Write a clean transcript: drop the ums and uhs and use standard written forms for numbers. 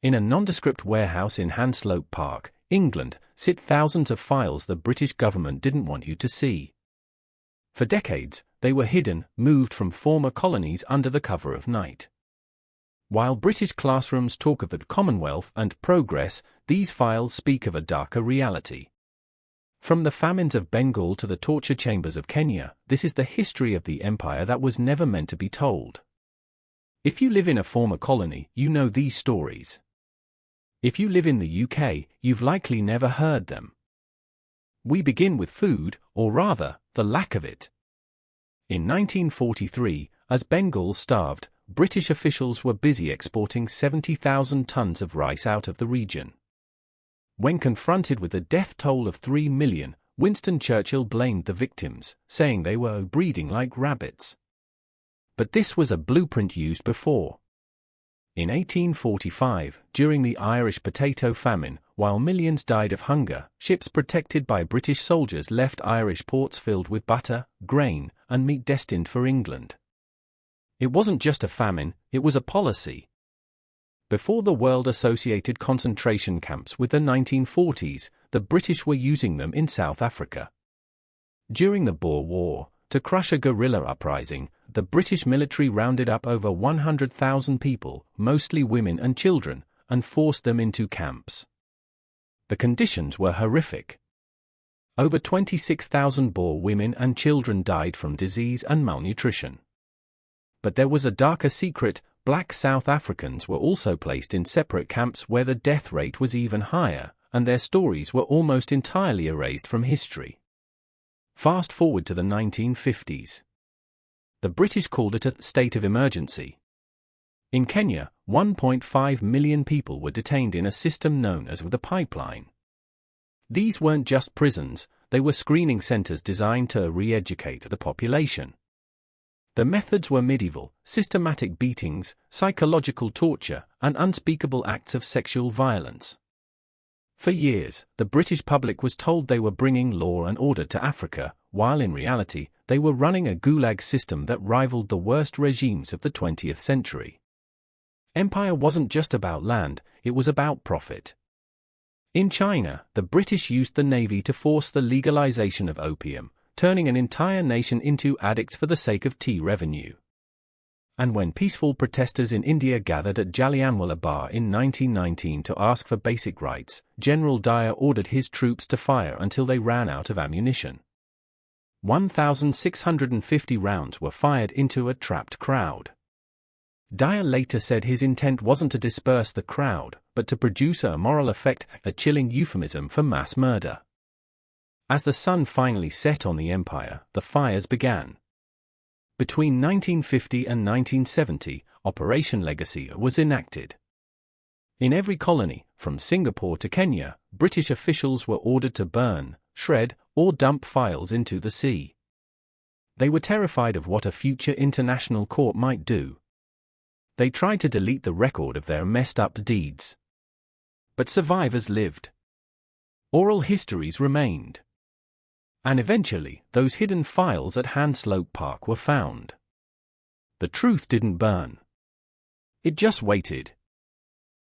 In a nondescript warehouse in Hanslope Park, England, sit thousands of files the British government didn't want you to see. For decades, they were hidden, moved from former colonies under the cover of night. While British classrooms talk of the Commonwealth and progress, these files speak of a darker reality. From the famines of Bengal to the torture chambers of Kenya, this is the history of the empire that was never meant to be told. If you live in a former colony, you know these stories. If you live in the UK, you've likely never heard them. We begin with food, or rather, the lack of it. In 1943, as Bengal starved, British officials were busy exporting 70,000 tons of rice out of the region. When confronted with the death toll of 3 million, Winston Churchill blamed the victims, saying they were breeding like rabbits. But this was a blueprint used before. In 1845, during the Irish potato famine, while millions died of hunger, ships protected by British soldiers left Irish ports filled with butter, grain, and meat destined for England. It wasn't just a famine, it was a policy. Before the world associated concentration camps with the 1940s, the British were using them in South Africa. During the Boer War, to crush a guerrilla uprising, the British military rounded up over 100,000 people, mostly women and children, and forced them into camps. The conditions were horrific. Over 26,000 Boer women and children died from disease and malnutrition. But there was a darker secret. Black South Africans were also placed in separate camps where the death rate was even higher, and their stories were almost entirely erased from history. Fast forward to the 1950s. The British called it a state of emergency. In Kenya, 1.5 million people were detained in a system known as the pipeline. These weren't just prisons, they were screening centers designed to re-educate the population. The methods were medieval, systematic beatings, psychological torture, and unspeakable acts of sexual violence. For years, the British public was told they were bringing law and order to Africa, while in reality, they were running a gulag system that rivaled the worst regimes of the 20th century. Empire wasn't just about land, it was about profit. In China, the British used the navy to force the legalization of opium, turning an entire nation into addicts for the sake of tea revenue. And when peaceful protesters in India gathered at Jallianwala Bagh in 1919 to ask for basic rights, General Dyer ordered his troops to fire until they ran out of ammunition. 1,650 rounds were fired into a trapped crowd. Dyer later said his intent wasn't to disperse the crowd, but to produce a moral effect, a chilling euphemism for mass murder. As the sun finally set on the empire, the fires began. Between 1950 and 1970, Operation Legacy was enacted. In every colony, from Singapore to Kenya, British officials were ordered to burn, shred, or dump files into the sea. They were terrified of what a future international court might do. They tried to delete the record of their messed-up deeds. But survivors lived. Oral histories remained. And eventually, those hidden files at Hanslope Park were found. The truth didn't burn. It just waited.